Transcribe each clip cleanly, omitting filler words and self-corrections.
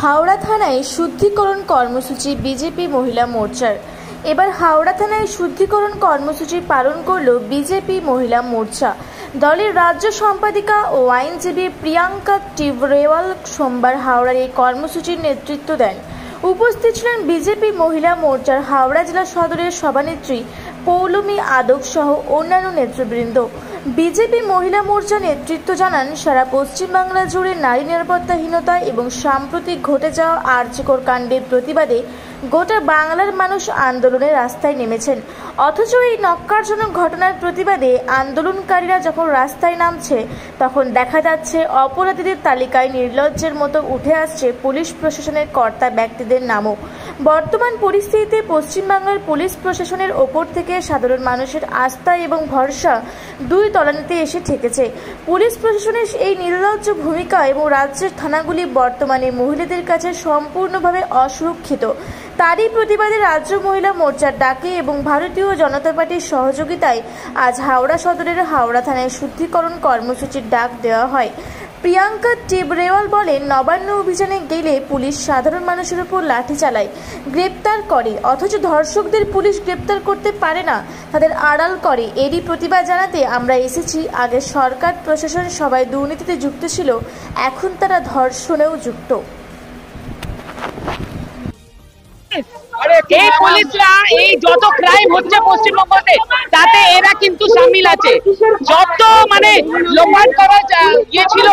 হাওড়া থানায় শুদ্ধিকরণ কর্মসূচি বিজেপি মহিলা মোর্চার। এবার হাওড়া থানায় শুদ্ধিকরণ কর্মসূচি পালন করল বিজেপি মহিলা মোর্চা। দলের রাজ্য সম্পাদিকা ও আইনজীবী প্রিয়াঙ্কা টিবরেওয়াল সোমবার হাওড়ার এই কর্মসূচির নেতৃত্ব দেন। উপস্থিত ছিলেন বিজেপি মহিলা মোর্চার হাওড়া জেলা সদরের সভানেত্রী পৌলমী আদক সহ অন্যান্য নেতৃবৃন্দ। বিজেপি মহিলা মোর্চা নেতৃত্ব জানান, সারা পশ্চিমবাংলা জুড়ে নারী নিরাপত্তাহীনতা এবং সাম্প্রতিক ঘটে যাওয়া আর্যিকর কাণ্ডের প্রতিবাদে গোটা বাংলার মানুষ আন্দোলনের রাস্তায় নেমেছেন। অথচ এই ন্যক্কারজনক ঘটনার প্রতিবাদে আন্দোলনকারীরা যখন রাস্তায় নামছে, তখন দেখা যাচ্ছে অপরাধীদের তালিকায় নির্লজ্জের মতো উঠে আসছে পুলিশ প্রশাসনের কর্তা ব্যক্তিদের নামও। বর্তমান পরিস্থিতিতে পশ্চিমবাংলার পুলিশ প্রশাসনের ওপর থেকে সাধারণ মানুষের আস্থা এবং ভরসা দুই তলানিতে এসে ঠেকেছে। পুলিশ প্রশাসনের এই নির্লজ্জ ভূমিকা এবং রাজ্যের থানাগুলি বর্তমানে মহিলাদের কাছে সম্পূর্ণভাবে অসুরক্ষিত। তারই প্রতিবাদে রাজ্য মহিলা মোর্চার ডাকে এবং ভারতীয় জনতা পার্টির সহযোগিতায় আজ হাওড়া সদরের হাওড়া থানায় শুদ্ধিকরণ কর্মসূচির ডাক দেওয়া হয়। প্রিয়াঙ্কা টিবরেওয়াল বলেন, নবান্ন অভিযানে গেলে পুলিশ সাধারণ মানুষের উপর লাঠি চালায়, গ্রেপ্তার করে, অথচ ধর্ষকদের পুলিশ গ্রেপ্তার করতে পারে না, তাদের আড়াল করে। এরই প্রতিবাদ জানাতে আমরা এসেছি। আগে সরকার প্রশাসন সবাই দুর্নীতিতে যুক্ত ছিল, এখন তারা ধর্ষণেও যুক্ত। এই পুলিশরা এই যত ক্রাইম হচ্ছে পশ্চিমবঙ্গে তাতে এরা কিন্তু সামিল আছে। যত লোপাট করা ইয়ে ছিল,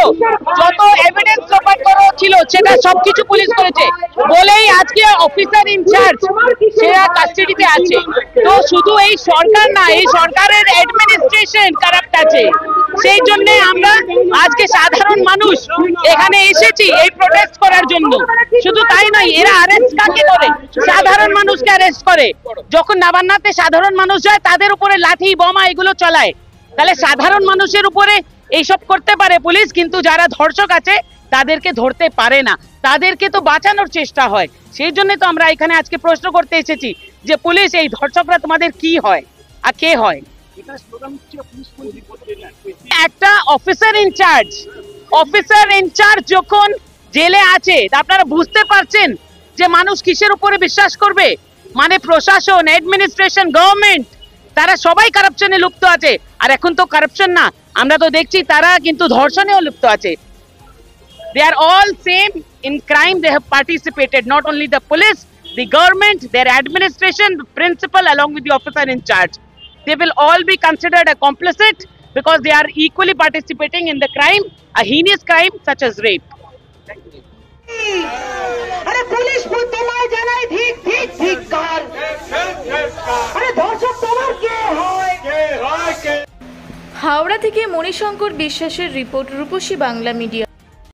যত এভিডেন্স লোপাট করা ছিল, সেটা সবকিছু পুলিশ করেছে বলেই আজকে অফিসার ইনচার্জ সেরা কাস্টাডিতে আছে। তো শুধু এই সরকার না, এই সরকারের অ্যাডমিনিস্ট্রেশন কারাপ্ট আছে। সেই জন্য আমরা আজকে সাধারণ মানুষ এখানে এসেছি এই প্রোটেস্ট করার জন্য। শুধু তাই নয়, এরা অ্যারেস্ট কাকে করে? সাধারণ মানুষকে অ্যারেস্ট করে। যখন নবান্নতে সাধারণ মানুষ যায়, তাদের উপরে লাঠি বোমা এগুলো চালায়। তাহলে সাধারণ মানুষের উপরে এইসব করতে পারে পুলিশ, কিন্তু যারা ধর্ষক আছে তাদেরকে ধরতে পারে না, তাদেরকে তো বাঁচানোর চেষ্টা হয়। সেই জন্য তো আমরা এখানে আজকে প্রশ্ন করতে এসেছি যে পুলিশ, এই ধর্ষকরা তোমাদের কি হয় আর কে হয়? একটা অফিসার ইনচার্জ যখন জেলে আছে, আপনারা বুঝতে পারছেন যে মানুষ কিসের উপরে বিশ্বাস করবে? প্রশাসন, অ্যাডমিনিস্ট্রেশন, গভর্নমেন্ট, তারা সবাই কারাপশনে লিপ্ত আছে। আর এখন তো কারাপশন না, আমরা তো দেখছি তারা কিন্তু ধর্ষণেও লিপ্ত আছে। They are all same in crime. They have participated, not only the police, the government, their administration, the principal, along with the officer in charge. They will all be considered a complicit because they are equally participating in the crime, a heinous crime such as rape. अरे police को तुम्हारे जानाई ठीक ठीक ठीक car अरे दर्शक তোমার কে হয় হাওড়া থেকে মণিশঙ্কর বিশ্বাসের রিপোর্ট, রূপসী বাংলা মিডিয়া।